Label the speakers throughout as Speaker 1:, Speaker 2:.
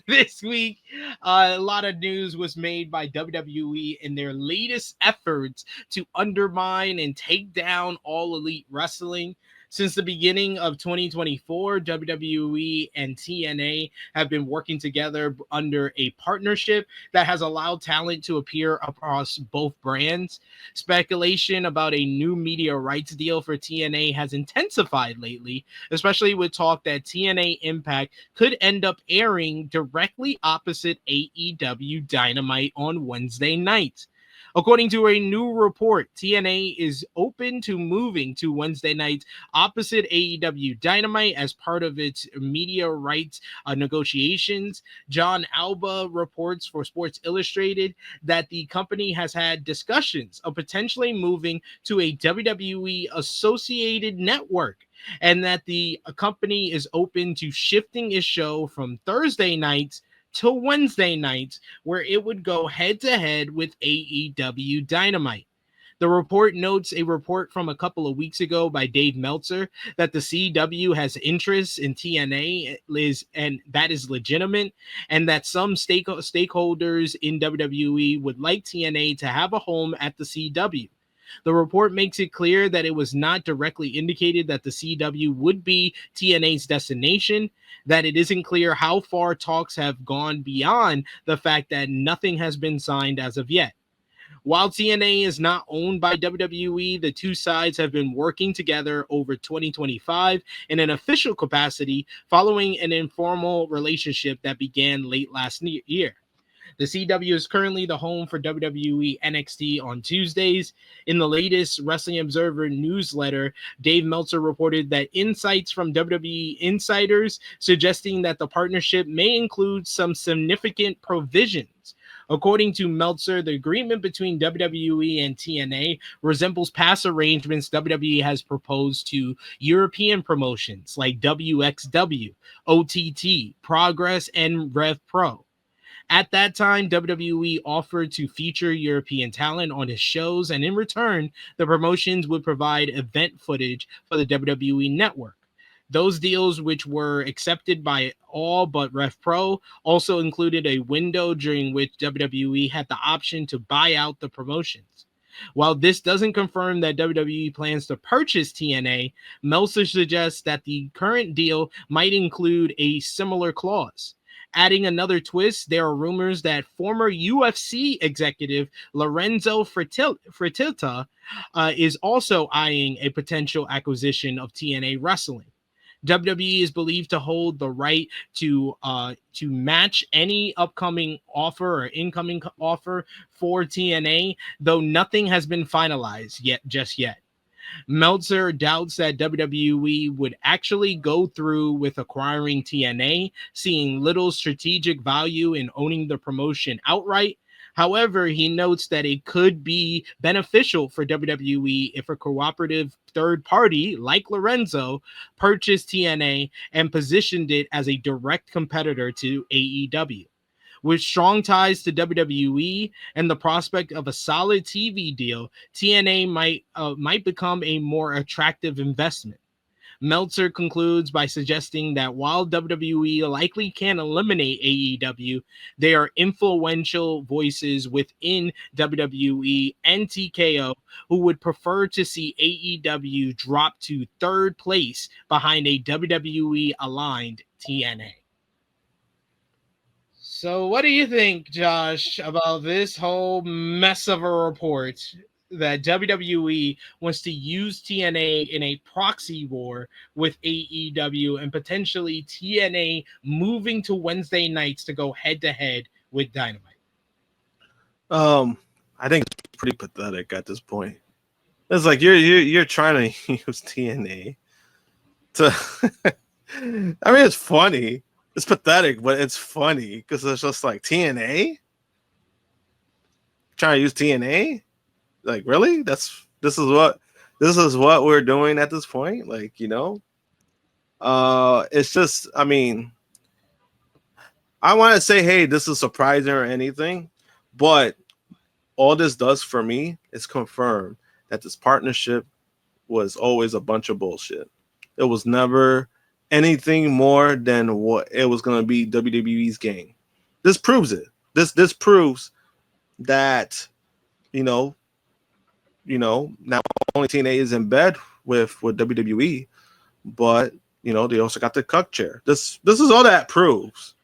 Speaker 1: This week, a lot of news was made by WWE in their latest efforts to undermine and take down All Elite Wrestling. Since the beginning of 2024, WWE and TNA have been working together under a partnership that has allowed talent to appear across both brands. Speculation about a new media rights deal for TNA has intensified lately, especially with talk that TNA Impact could end up airing directly opposite AEW Dynamite on Wednesday nights. According to a new report, TNA is open to moving to Wednesday nights opposite AEW Dynamite as part of its media rights negotiations. John Alba reports for Sports Illustrated that the company has had discussions of potentially moving to a WWE associated network, and that the company is open to shifting its show from Thursday nights to Wednesday nights, where it would go head to head with AEW Dynamite. The report notes a report from a couple of weeks ago by Dave Meltzer that the CW has interest in TNA and that is legitimate, and that some stakeholders in WWE would like TNA to have a home at the CW. The report makes it clear that it was not directly indicated that the CW would be TNA's destination, that it isn't clear how far talks have gone beyond the fact that nothing has been signed as of yet. While TNA is not owned by WWE, the two sides have been working together over 2025 in an official capacity following an informal relationship that began late last year. The CW is currently the home for WWE NXT on Tuesdays. In the latest Wrestling Observer newsletter, Dave Meltzer reported that insights from WWE insiders suggesting that the partnership may include some significant provisions. According to Meltzer, the agreement between WWE and TNA resembles past arrangements WWE has proposed to European promotions like WXW, OTT, Progress, and Rev Pro. At that time, WWE offered to feature European talent on its shows, and in return, the promotions would provide event footage for the WWE network. Those deals, which were accepted by all but Rev Pro, also included a window during which WWE had the option to buy out the promotions. While this doesn't confirm that WWE plans to purchase TNA, Meltzer suggests that the current deal might include a similar clause. Adding another twist, there are rumors that former UFC executive Lorenzo Fertitta is also eyeing a potential acquisition of TNA Wrestling. WWE is believed to hold the right to match any upcoming offer or incoming offer for TNA, though nothing has been finalized yet. Meltzer doubts that WWE would actually go through with acquiring TNA, seeing little strategic value in owning the promotion outright. However, he notes that it could be beneficial for WWE if a cooperative third party like Lorenzo purchased TNA and positioned it as a direct competitor to AEW. With strong ties to WWE and the prospect of a solid TV deal, TNA might become a more attractive investment. Meltzer concludes by suggesting that while WWE likely can't eliminate AEW, there are influential voices within WWE and TKO who would prefer to see AEW drop to third place behind a WWE aligned TNA. So, what do you think, Josh, about this whole mess of a report that WWE wants to use TNA in a proxy war with AEW and potentially TNA moving to Wednesday nights to go head to head with Dynamite?
Speaker 2: Um, I think it's pretty pathetic at this point. It's like you're trying to use TNA to. I mean, it's funny. It's pathetic, but it's funny because it's just like TNA trying to use TNA. Like, really? This is what we're doing at this point. Like, it's just. I mean, I want to say, hey, this is surprising or anything, but all this does for me is confirm that this partnership was always a bunch of bullshit. It was never anything more than what it was going to be WWE's game. This proves it. This proves that you know not only TNA is in bed with WWE, but they also got the cuck chair. This is all that proves,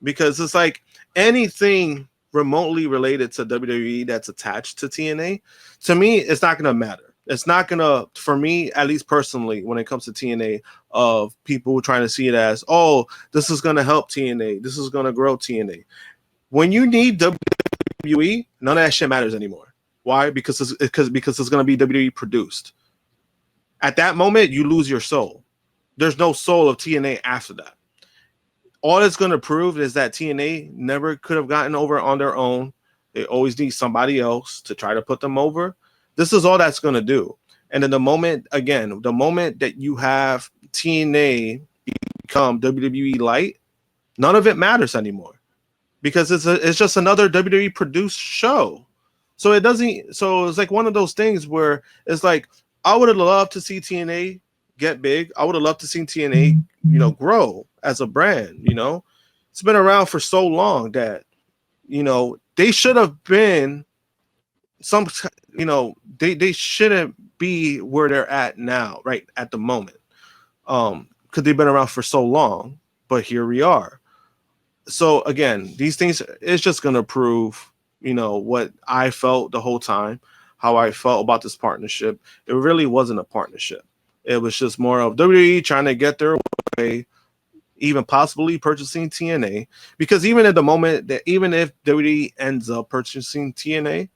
Speaker 2: because it's like anything remotely related to WWE that's attached to TNA, to me, it's not gonna matter. It's not gonna, for me, at least personally, when it comes to TNA, of people trying to see it as, oh, this is gonna help TNA, this is gonna grow TNA. When you need WWE, none of that shit matters anymore. Why? Because it's gonna be WWE produced. At that moment, you lose your soul. There's no soul of TNA after that. All it's going to prove is that TNA never could have gotten over on their own. They always need somebody else to try to put them over. This is all that's going to do. And then the moment that you have TNA become WWE Light, none of it matters anymore, because it's just another WWE produced show. So it doesn't. So it's like one of those things where it's like, I would have loved to see TNA get big. I would have loved to see TNA, grow as a brand. It's been around for so long that they should have been some. They shouldn't be where they're at now, right at the moment. Because they've been around for so long, but here we are. So again, these things, it's just gonna prove, what I felt the whole time, how I felt about this partnership. It really wasn't a partnership. It was just more of WWE trying to get their way, even possibly purchasing TNA. Because even at the moment, that even if WWE ends up purchasing TNA,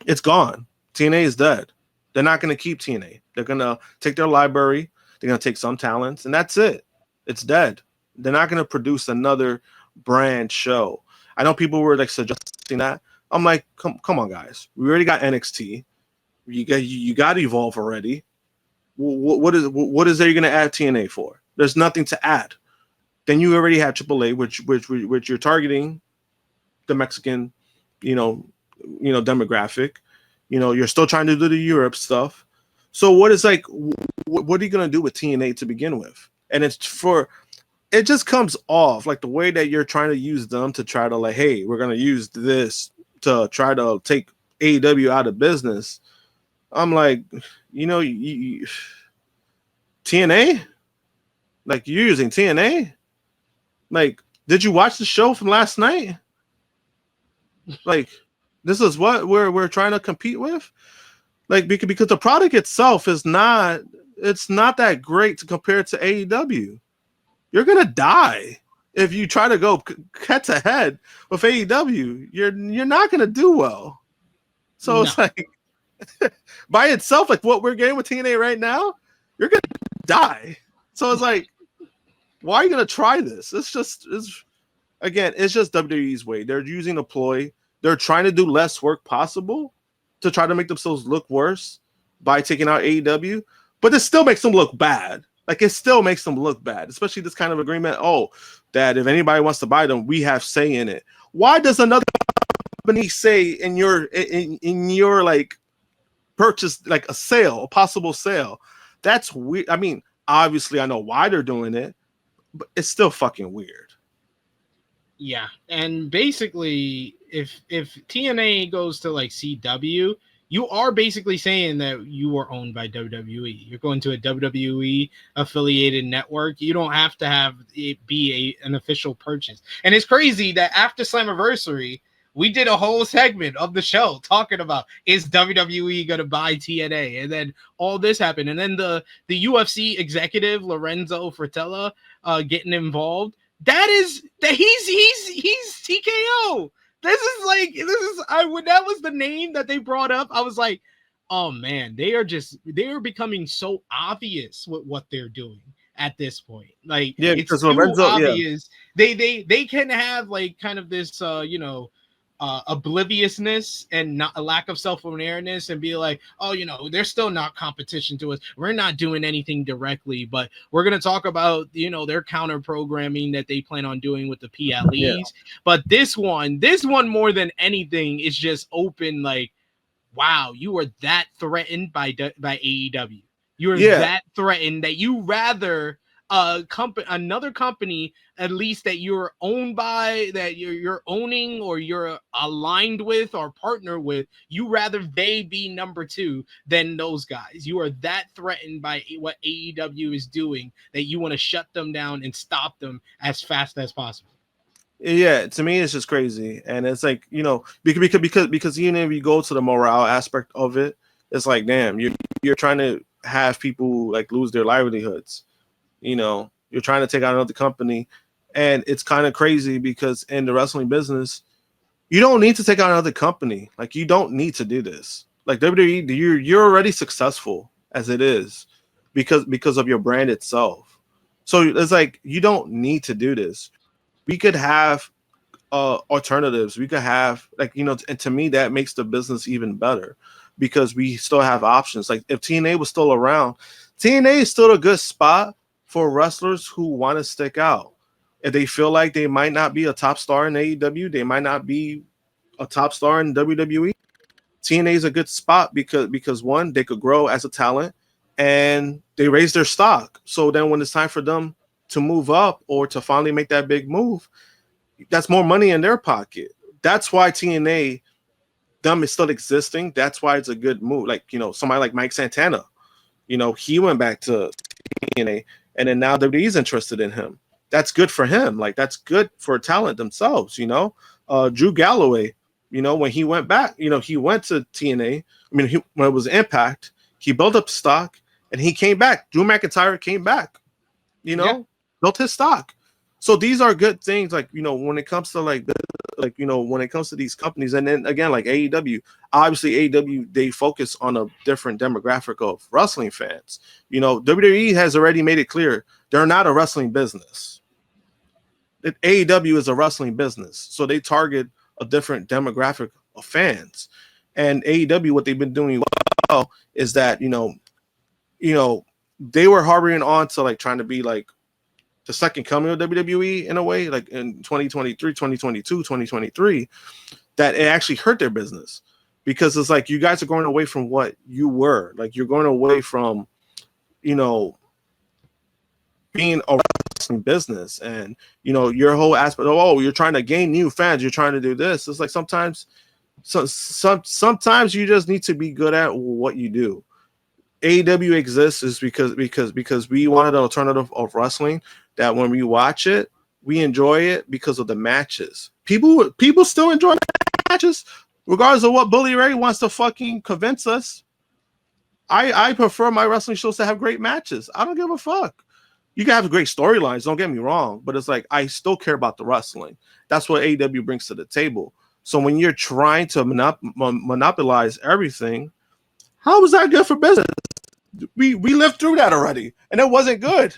Speaker 2: it's gone. TNA is dead. They're not going to keep TNA. They're going to take their library. They're going to take some talents, and that's it. It's dead. They're not going to produce another brand show. I know people were like suggesting that. I'm like, come on, guys. We already got NXT. You got Evolve already. What is there you're going to add TNA for? There's nothing to add. Then you already have AAA, which you're targeting the Mexican, demographic. You're still trying to do the Europe stuff. So what are you going to do with TNA to begin with? And it just comes off like the way that you're trying to use them to try to, like, hey, we're going to use this to try to take AEW out of business. I'm like, TNA? Like, you're using TNA? Like, did you watch the show from last night? Like, this is what we're trying to compete with? Like, because the product itself is not that great to compare to AEW. You're going to die if you try to go head to head with AEW. You're not going to do well. So no. It's like, by itself, like what we're getting with TNA right now, you're going to die. So it's like, why are you going to try this? It's just WWE's way. They're using a ploy. They're trying to do less work possible to try to make themselves look worse by taking out AEW, but it still makes them look bad. Like, it still makes them look bad, especially this kind of agreement. Oh, that if anybody wants to buy them, we have say in it. Why does another company say in your like purchase, like a possible sale? That's weird. I mean, obviously I know why they're doing it, but it's still fucking weird.
Speaker 1: Yeah, and basically, if TNA goes to like CW, you are basically saying that you are owned by WWE. You're going to a WWE affiliated network. You don't have to have it be an official purchase. And it's crazy that after Slammiversary, we did a whole segment of the show talking about, is WWE going to buy TNA? And then all this happened. And then the UFC executive, Lorenzo Fratella, getting involved. He's TKO. When that was the name that they brought up, I was like, oh man, they are becoming so obvious with what they're doing at this point. Like, yeah, it's too Lorenzo, obvious. Yeah. They can have like kind of this obliviousness and not a lack of self-awareness and be like, oh, they're still not competition to us. We're not doing anything directly, but we're going to talk about, their counter programming that they plan on doing with the PLEs. Yeah. But this one more than anything is just open. Like, wow, you are that threatened by AEW. You are that threatened that you rather another company, at least that you're owned by, that you're owning or you're aligned with or partner with, you rather they be number two than those guys. You are that threatened by what AEW is doing that you want to shut them down and stop them as fast as possible.
Speaker 2: Yeah, to me, it's just crazy, and it's like, because even if you go to the morale aspect of it, it's like, damn, you're trying to have people like lose their livelihoods. You're trying to take out another company, and it's kind of crazy because in the wrestling business, you don't need to take out another company. Like, you don't need to do this. Like WWE, you're already successful as it is because of your brand itself. So it's like you don't need to do this. We could have alternatives. We could have, like, and to me that makes the business even better because we still have options. Like, if TNA was still around, TNA is still a good spot for wrestlers who want to stick out. If they feel like they might not be a top star in AEW, they might not be a top star in WWE, TNA is a good spot because one, they could grow as a talent and they raise their stock. So then when it's time for them to move up or to finally make that big move, that's more money in their pocket. That's why TNA, them, is still existing. That's why it's a good move. Like, somebody like Mike Santana, he went back to TNA, and then now WWE is interested in him. That's good for him. Like, that's good for talent themselves. Drew Galloway, when he went back, he went to TNA. I mean, when it was Impact, he built up stock and he came back. Drew McIntyre came back,
Speaker 1: Yeah.
Speaker 2: built his stock. So these are good things, like, when it comes to when it comes to these companies. And then again, like AEW, obviously AEW, they focus on a different demographic of wrestling fans. WWE has already made it clear they're not a wrestling business. AEW is a wrestling business. So they target a different demographic of fans. And AEW, what they've been doing well is that, they were harboring on to like trying to be like the second coming of WWE in a way, like in 2023, 2022, 2023, that it actually hurt their business because it's like you guys are going away from what you were. Like, you're going away from, being a wrestling business and, your whole aspect of, oh, you're trying to gain new fans. You're trying to do this. It's like sometimes you just need to be good at what you do. AEW exists is because we wanted an alternative of wrestling that when we watch it, we enjoy it because of the matches. People still enjoy matches, regardless of what Bully Ray wants to fucking convince us. I prefer my wrestling shows to have great matches. I don't give a fuck. You can have great storylines, don't get me wrong, but it's like I still care about the wrestling. That's what AEW brings to the table. So when you're trying to monopolize everything, how is that good for business? We lived through that already, and it wasn't good.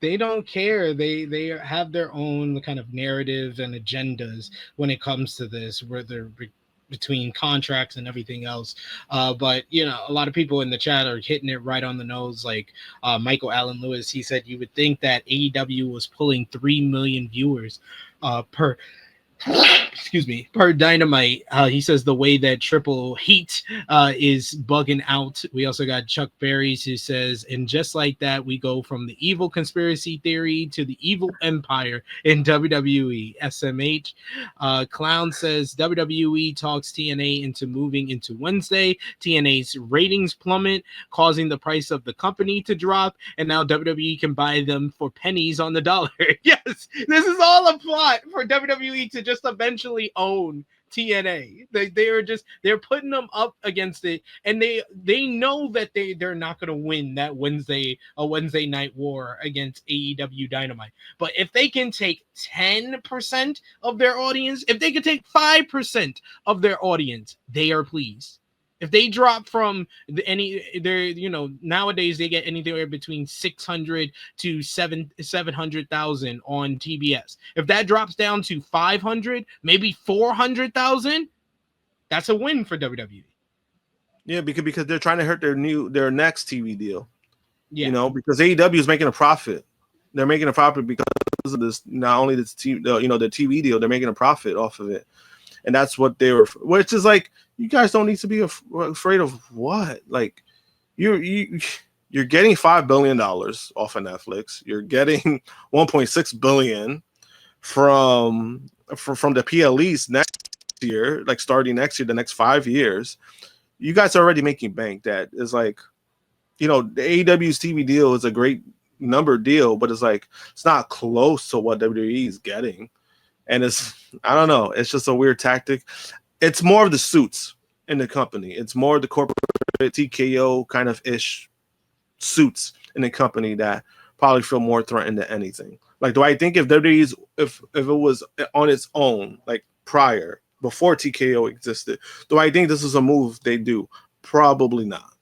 Speaker 1: They don't care. They have their own kind of narrative and agendas when it comes to this, where they're between contracts and everything else. But a lot of people in the chat are hitting it right on the nose. Like Michael Allen Lewis, he said you would think that AEW was pulling 3 million viewers per excuse me, per Dynamite. He says the way that Triple Heat is bugging out. We also got Chuck Berries who says, and just like that, we go from the evil conspiracy theory to the evil empire in WWE. SMH. Clown says WWE talks TNA into moving into Wednesday. TNA's ratings plummet, causing the price of the company to drop, and now WWE can buy them for pennies on the dollar. Yes, this is all a plot for WWE to just eventually own TNA. They're putting them up against it, and they know that they're not going to win that Wednesday night war against AEW Dynamite. But if they can take 10% of their audience, if they could take 5% of their audience, they are pleased. If they drop from nowadays they get anywhere between 600 to 700,000 on TBS. If that drops down to 500, maybe 400,000, that's a win for WWE.
Speaker 2: Yeah, because they're trying to hurt their next TV deal.
Speaker 1: Yeah.
Speaker 2: Because AEW is making a profit. They're making a profit because of this. Not only this, the TV deal, they're making a profit off of it, and that's what they were. Which is like, you guys don't need to be afraid of what. Like, you're You're getting $5 billion off of Netflix. You're getting 1.6 billion from the PLEs next year, like starting next year, the next 5 years. You guys are already making bank. That is like, the AEW's TV deal is a great number deal, but it's like it's not close to what WWE is getting. And I don't know, it's just a weird tactic. It's more of the suits in the company. It's more of the corporate TKO kind of ish suits in the company that probably feel more threatened than anything. Like, do I think if WWE's if it was on its own, like prior, before TKO existed, do I think this is a move they do? Probably not.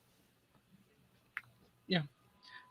Speaker 1: Yeah.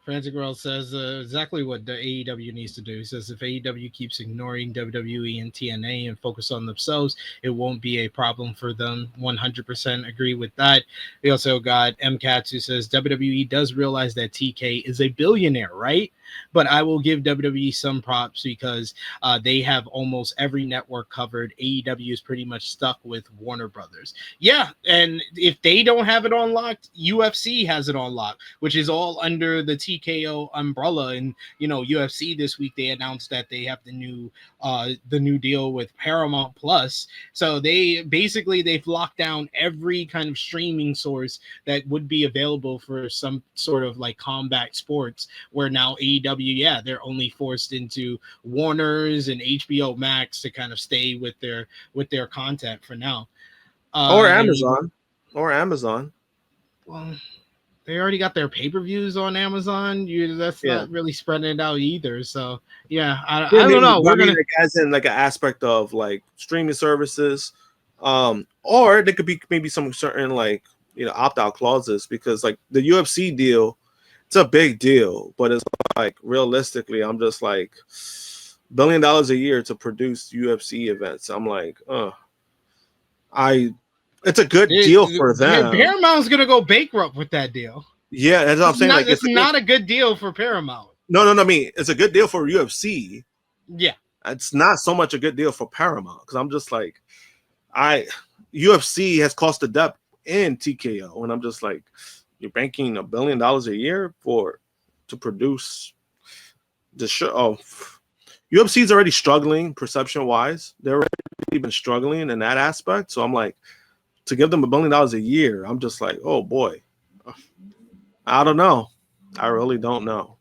Speaker 1: Frantic World says exactly what the AEW needs to do. He says if AEW keeps ignoring WWE and TNA and focus on themselves, it won't be a problem for them. 100% agree with that. We also got MCATS who says WWE does realize that TK is a billionaire, right? But I will give WWE some props because they have almost every network covered. AEW is pretty much stuck with Warner Brothers. Yeah, and if they don't have it on lock, UFC has it on lock, which is all under the TKO umbrella. And UFC this week they announced that they have the new deal with Paramount Plus. So they've locked down every kind of streaming source that would be available for some sort of like combat sports, where now AEW, yeah, they're only forced into Warner's and HBO Max to kind of stay with their content for now.
Speaker 2: Or Amazon. Or Amazon.
Speaker 1: Well, they already got their pay-per-views on Amazon. That's
Speaker 2: Yeah.
Speaker 1: not really spreading it out either. So yeah, I don't
Speaker 2: maybe,
Speaker 1: know. We're gonna
Speaker 2: like, as in like an aspect of like streaming services, or there could be maybe some certain like opt-out clauses, because like the UFC deal, it's a big deal, but it's like realistically, I'm just like $1 billion a year to produce UFC events. I'm like, it's a good deal for them.
Speaker 1: Paramount's gonna go bankrupt with that deal.
Speaker 2: Yeah, that's what I'm saying. Like,
Speaker 1: it's not a good deal for Paramount.
Speaker 2: No. I mean, it's a good deal for UFC.
Speaker 1: Yeah,
Speaker 2: it's not so much a good deal for Paramount, because I'm just like, UFC has cost a debt in TKO, and I'm just like, you're banking $1 billion a year to produce the show. Oh, UFC is already struggling perception wise. They're already been struggling in that aspect. So I'm like, to give them $1 billion a year, I'm just like, oh boy, I don't know. I really don't know.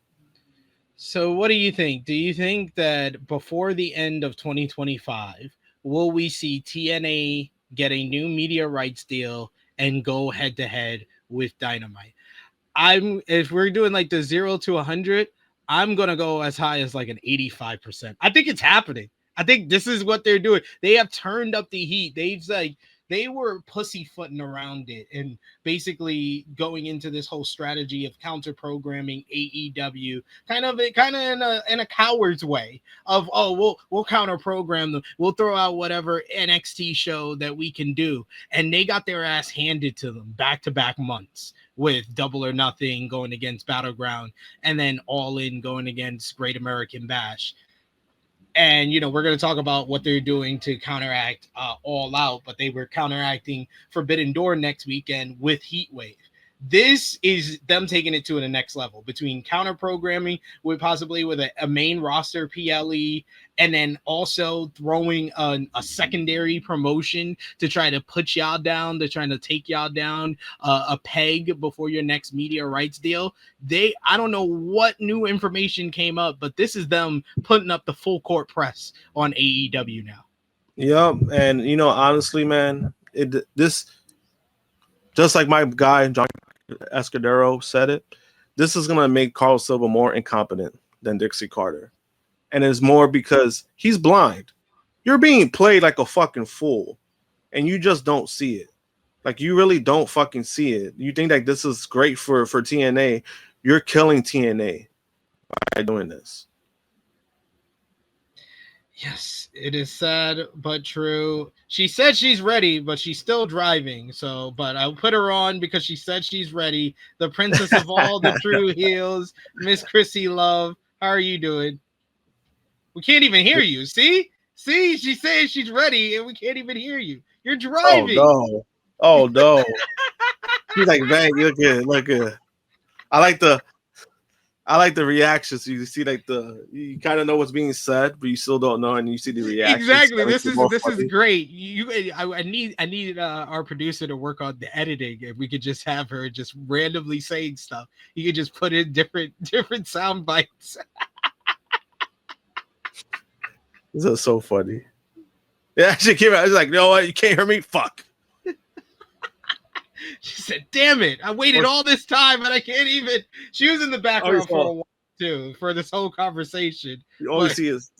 Speaker 1: So what do you think? Do you think that before the end of 2025, will we see TNA get a new media rights deal and go head to head with Dynamite? If we're doing like the 0 to 100, I'm going to go as high as like an 85%. I think it's happening. I think this is what they're doing. They have turned up the heat. They were pussyfooting around it and basically going into this whole strategy of counter programming AEW, kind of in a coward's way of, we'll counter program them, we'll throw out whatever NXT show that we can do, and they got their ass handed to them back to back months, with Double or Nothing going against Battleground, and then All In going against Great American Bash. And we're going to talk about what they're doing to counteract All Out, but they were counteracting Forbidden Door next weekend with Heatwave. This is them taking it to the next level, between counter programming with possibly with a main roster PLE, and then also throwing a secondary promotion to try to put y'all down. They're trying to take y'all down a peg before your next media rights deal. I don't know what new information came up, but this is them putting up the full court press on AEW now.
Speaker 2: Yeah, and honestly, man, this, just like my guy John Escudero said it, this is gonna make Carlos Silva more incompetent than Dixie Carter, and it's more because he's blind. You're being played like a fucking fool, and you just don't see it. Like, you really don't fucking see it. You think like this is great for TNA? You're killing TNA by doing this.
Speaker 1: Yes, it is sad but true. She said she's ready, but she's still driving. So, but I'll put her on because she said she's ready. The princess of all the true heels, Miss Chrissy Love. How are you doing? We can't even hear you. See, she says she's ready, and we can't even hear you. You're driving.
Speaker 2: Oh no! He's like, man, you look good. I like the reactions. You see, like you kind of know what's being said, but you still don't know, and you see the reactions.
Speaker 1: Exactly.
Speaker 2: That makes
Speaker 1: This
Speaker 2: it
Speaker 1: is
Speaker 2: more
Speaker 1: this is
Speaker 2: funny.
Speaker 1: great. I need our producer to work on the editing. If we could just have her just randomly saying stuff, you could just put in different sound bites.
Speaker 2: This is so funny. It actually came out. I was like, you know what? You can't hear me. Fuck.
Speaker 1: She said, "Damn it! I waited
Speaker 2: Or,
Speaker 1: all this time and I can't even." She was in the
Speaker 2: oh, you
Speaker 1: background for
Speaker 2: saw.
Speaker 1: a while too for this whole conversation,
Speaker 2: All you
Speaker 1: but
Speaker 2: see is